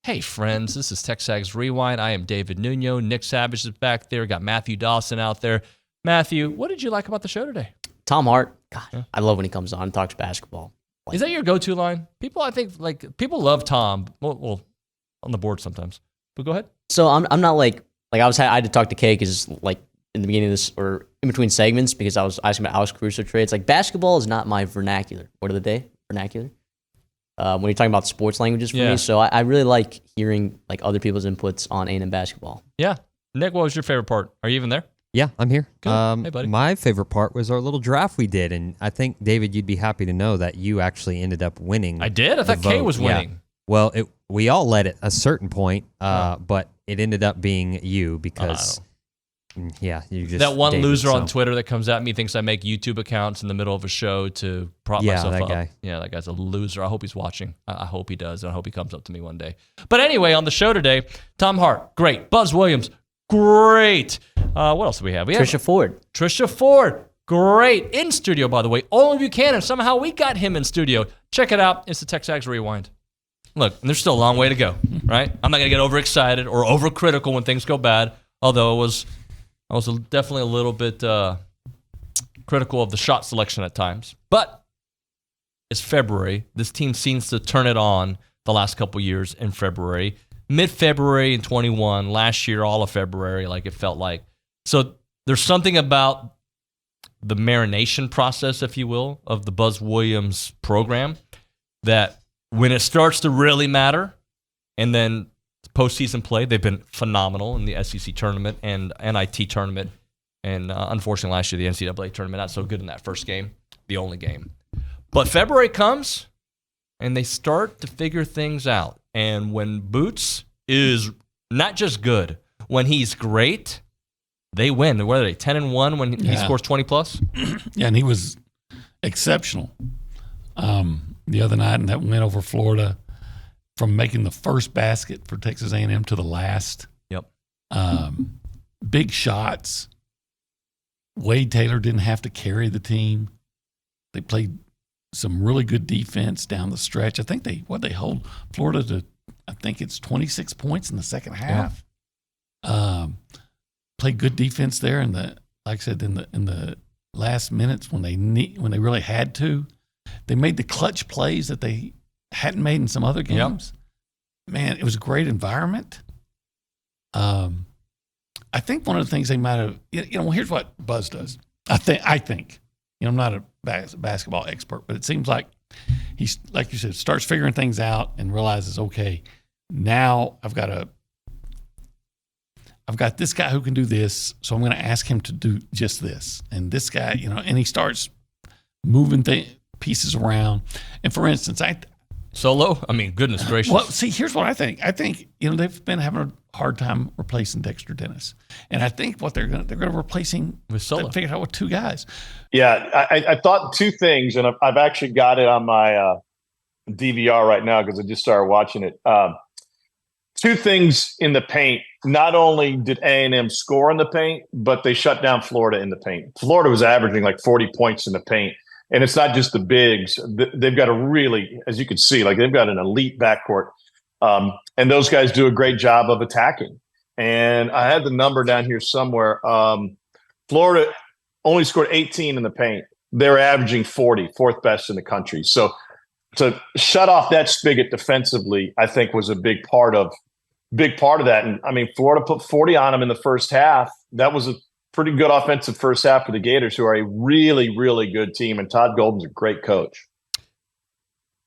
Hey, friends, this is TexAgs Rewind. I am David Nuno. Nick Savage is back there. Got Matthew Dawson out there. Matthew, what did you like about the show today? Tom Hart. God, yeah. I love when he comes on and talks basketball. Is that your go-to line? People, I think, people love Tom. Well, on the board sometimes. But go ahead. So I'm not I had to talk to Kay because in the beginning of this or in between segments because I was asking about Alex Caruso trades. Basketball is not my vernacular. Word of the day, vernacular. When you're talking about sports languages for me, so I really like hearing other people's inputs on A&M basketball. Yeah, Nick, what was your favorite part? Are you even there? Yeah, I'm here. Hey, buddy. My favorite part was our little draft we did, and I think, David, you'd be happy to know that you actually ended up winning. I did? I thought Kay was winning. Yeah. Well, we all led at a certain point, but it ended up being you because, you just... That one David, loser on Twitter that comes at me thinks I make YouTube accounts in the middle of a show to prop myself up. Guy. Yeah, that guy's a loser. I hope he's watching. I hope he does, and I hope he comes up to me one day. But anyway, on the show today, Tom Hart, great. Buzz Williams, great. What else do we have? Trisha Ford, great. In studio, by the way. Olin Buchanan, somehow we got him in studio. Check it out. It's the TexAgs Rewind. Look, there's still a long way to go, right? I'm not going to get overexcited or overcritical when things go bad, although I was definitely a little bit critical of the shot selection at times. But it's February. This team seems to turn it on the last couple years in February. Mid-February in 21, last year, all of February, it felt like. So there's something about the marination process, if you will, of the Buzz Williams program that when it starts to really matter, and then postseason play, they've been phenomenal in the SEC tournament and NIT tournament, and unfortunately last year the NCAA tournament, not so good in that first game, the only game. But February comes, and they start to figure things out. And when Boots is not just good, when he's great, they win. What are they, 10-1 when he scores 20+? Yeah, and he was exceptional the other night in that win over Florida, from making the first basket for Texas A&M to the last. Yep. Big shots. Wade Taylor didn't have to carry the team. They played some really good defense down the stretch. I think they hold Florida to, I think it's 26 points in the second half. Yeah. Played good defense there in the last minutes when they really had to. They made the clutch plays that they hadn't made in some other games. Yep. Man, it was a great environment. I think one of the things they might have, here's what Buzz does. I think, I'm not a basketball expert, but it seems like he's, like you said, starts figuring things out and realizes, okay, now I've got this guy who can do this, so I'm going to ask him to do just this. And this guy, and he starts moving pieces around. And for instance, Solo? I mean, goodness gracious. Well, see, here's what I think. I think, they've been having a hard time replacing Dexter Dennis. And I think what they're going to replace him with Solo. They figured out with two guys. Yeah, I thought two things, and I've actually got it on my DVR right now because I just started watching it. Two things in the paint. Not only did A&M score in the paint, but they shut down Florida in the paint. Florida was averaging 40 points in the paint. And it's not just the bigs. They've got a really, as you can see, they've got an elite backcourt. And those guys do a great job of attacking. And I had the number down here somewhere. Florida only scored 18 in the paint. They're averaging 40, fourth best in the country. So to shut off that spigot defensively, I think was a big part of that. And I mean, Florida put 40 on them in the first half. That was a pretty good offensive first half for the Gators, who are a really, really good team. And Todd Golden's a great coach.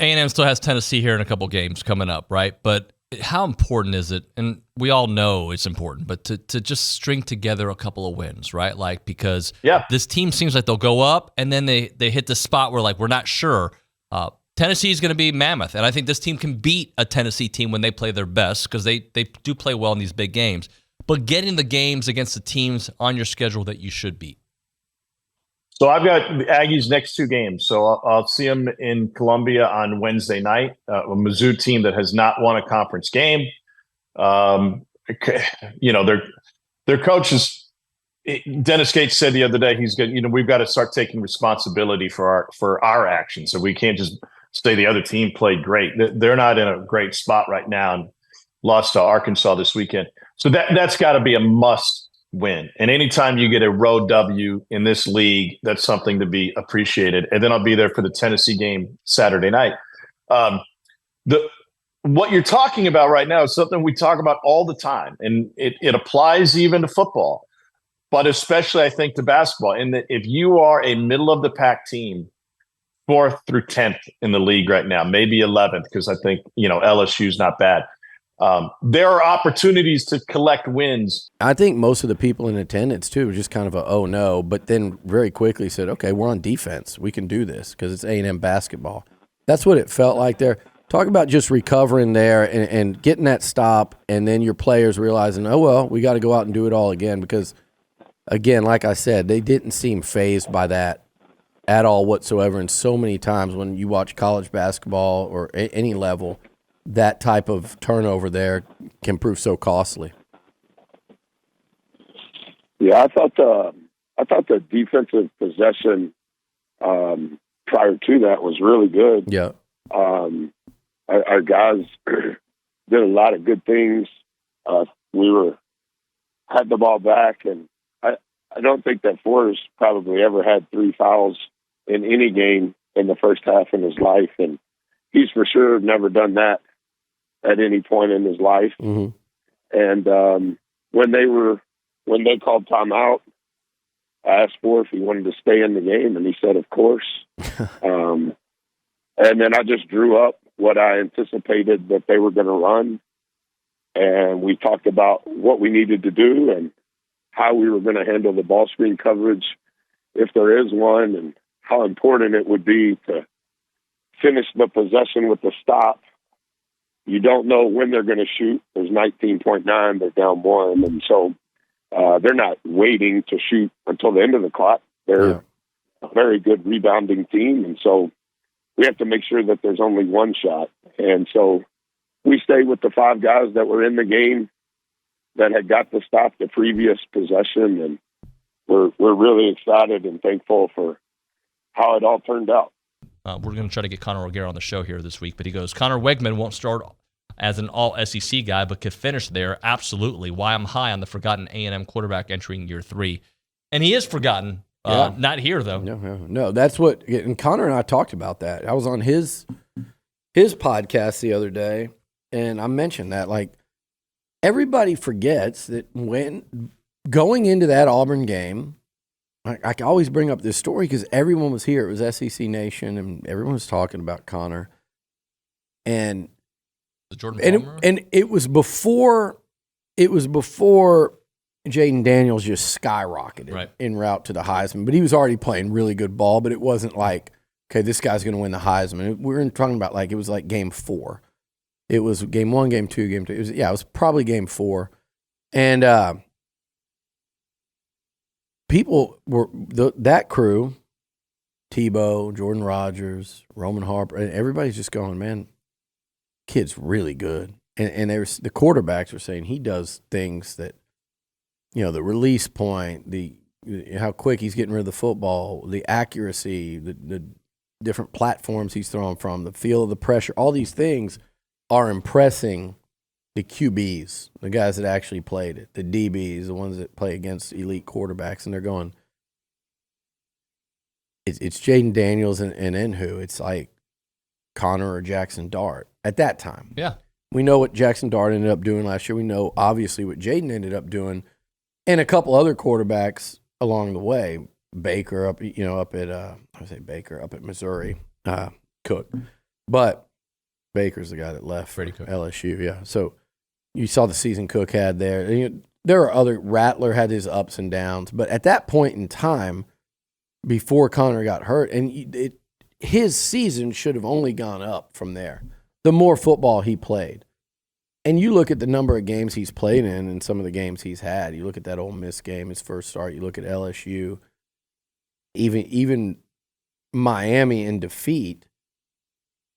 A&M still has Tennessee here in a couple games coming up, right? But how important is it? And we all know it's important, but to just string together a couple of wins, right? Because this team seems like they'll go up and then they hit the spot where we're not sure. Tennessee is going to be mammoth, and I think this team can beat a Tennessee team when they play their best because they do play well in these big games. But getting the games against the teams on your schedule that you should beat. So I've got the Aggies' next two games. So I'll see them in Columbia on Wednesday night, a Mizzou team that has not won a conference game. Their coach is Dennis Gates said the other day he's good. We've got to start taking responsibility for our actions. So we can't just say the other team played great. They're not in a great spot right now. And lost to Arkansas this weekend. So that's got to be a must win. And anytime you get a road W in this league, that's something to be appreciated. And then I'll be there for the Tennessee game Saturday night. What you're talking about right now is something we talk about all the time, and it applies even to football, but especially I think to basketball. In that, if you are a middle of the pack team, 4th through 10th in the league right now, maybe 11th, because I think LSU's not bad. There are opportunities to collect wins. I think most of the people in attendance too were just kind of a oh no, but then very quickly said, okay, we're on defense, we can do this because it's A&M basketball. That's what it felt like there. Talk about just recovering there and getting that stop, and then your players realizing, oh, well, we got to go out and do it all again because, again, like I said, they didn't seem fazed by that at all whatsoever. And so many times when you watch college basketball or any level, that type of turnover there can prove so costly. Yeah, I thought the defensive possession prior to that was really good. Yeah. Our guys did a lot of good things. We had the ball back, and I don't think that Forrest probably ever had 3 fouls in any game in the first half in his life, and he's for sure never done that at any point in his life. Mm-hmm. And when they called timeout, I asked Forrest if he wanted to stay in the game, and he said, of course. And then I just drew up what I anticipated that they were going to run. And we talked about what we needed to do and how we were going to handle the ball screen coverage, if there is one, and how important it would be to finish the possession with the stop. You don't know when they're going to shoot. There's 19.9, they're down 1. And so they're not waiting to shoot until the end of the clock. They're a very good rebounding team. And so we have to make sure that there's only one shot. And so we stayed with the 5 guys that were in the game that had got to stop the previous possession. And we're really excited and thankful for how it all turned out. We're going to try to get Connor O'Gara on the show here this week, but he goes, Connor Wegman won't start as an all-SEC guy, but could finish there. Absolutely. Why I'm high on the forgotten A&M quarterback entering year 3. And he is forgotten. Not here, though. No. That's what – and Connor and I talked about that. I was on his podcast the other day, and I mentioned that. Like, everybody forgets that when going into that Auburn game, I always bring up this story because everyone was here. It was SEC Nation, and everyone was talking about Connor. And it was before Jaden Daniels just skyrocketed en route to the Heisman. But he was already playing really good ball, but it wasn't like, okay, this guy's going to win the Heisman. We were talking about it was like game 4. It was game 1, game 2, game 2. It was probably game 4. And people were that crew, Tebow, Jordan Rodgers, Roman Harper, and everybody's just going, man, kid's really good. And the quarterbacks were saying he does things that, the release point, how quick he's getting rid of the football, the accuracy, the different platforms he's throwing from, the feel of the pressure, all these things are impressing the QBs, the guys that actually played it, the DBs, the ones that play against elite quarterbacks, and they're going, it's Jaden Daniels and then who? It's like Connor or Jackson Dart at that time. Yeah. We know what Jackson Dart ended up doing last year. We know, obviously, what Jaden ended up doing, and a couple other quarterbacks along the way. Baker up at Missouri, Cook. But Baker's the guy that left for LSU, yeah. So you saw the season Cook had there. There are other, Rattler had his ups and downs, but at that point in time, before Connor got hurt, and his season should have only gone up from there. The more football he played. And you look at the number of games he's played in and some of the games he's had. You look at that Ole Miss game, his first start. You look at LSU. Even Miami in defeat.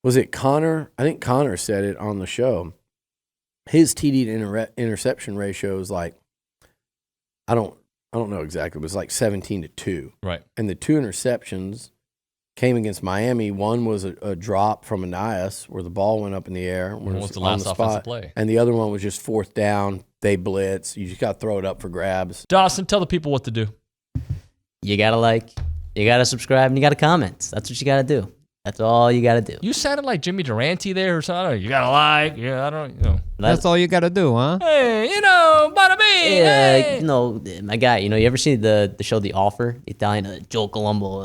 Was it Connor? I think Connor said it on the show. His TD to interception ratio is like, I don't know exactly, but it's like 17-2. Right. And the 2 interceptions came against Miami. One was a drop from Anias where the ball went up in the air. What was the on last offensive play? And the other one was just fourth down. They blitz. You just got to throw it up for grabs. Dawson, tell the people what to do. You got to like, you got to subscribe, and you got to comment. That's what you got to do. That's all you got to do. You sounded like Jimmy Durante there or something. I don't know. You got to like. Yeah, I don't know. That's all you got to do, huh? Hey, bada bing. Yeah, Hey. My guy, you ever see the show The Offer? The Italian, Joe Colombo,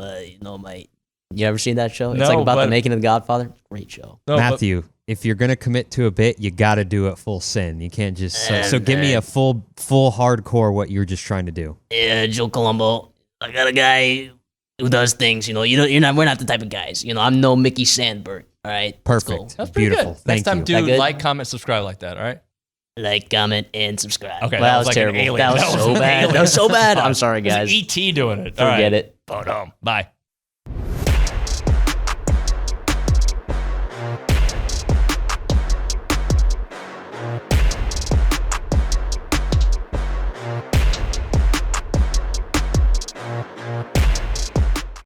you ever seen that show? It's No, like about but- the making of The Godfather. Great show. No, but- Matthew, if you're gonna commit to a bit, you got to do it full sin. You can't just. So give me a full hardcore what you're just trying to do. Yeah, Joe Colombo. I got a guy who does things. We're not the type of guys. I'm no Mickey Sandberg. All right, let's go. Perfect. That's pretty Beautiful. good. Thank Next time, you. do That good? like, comment, subscribe like that. All right. Like, comment, and subscribe. Okay, Well, that that was was like an terrible. alien. That was That was so an bad. alien. That was so bad. I'm sorry, guys. It's ET doing it. All Forget right. it. Boom. Bye.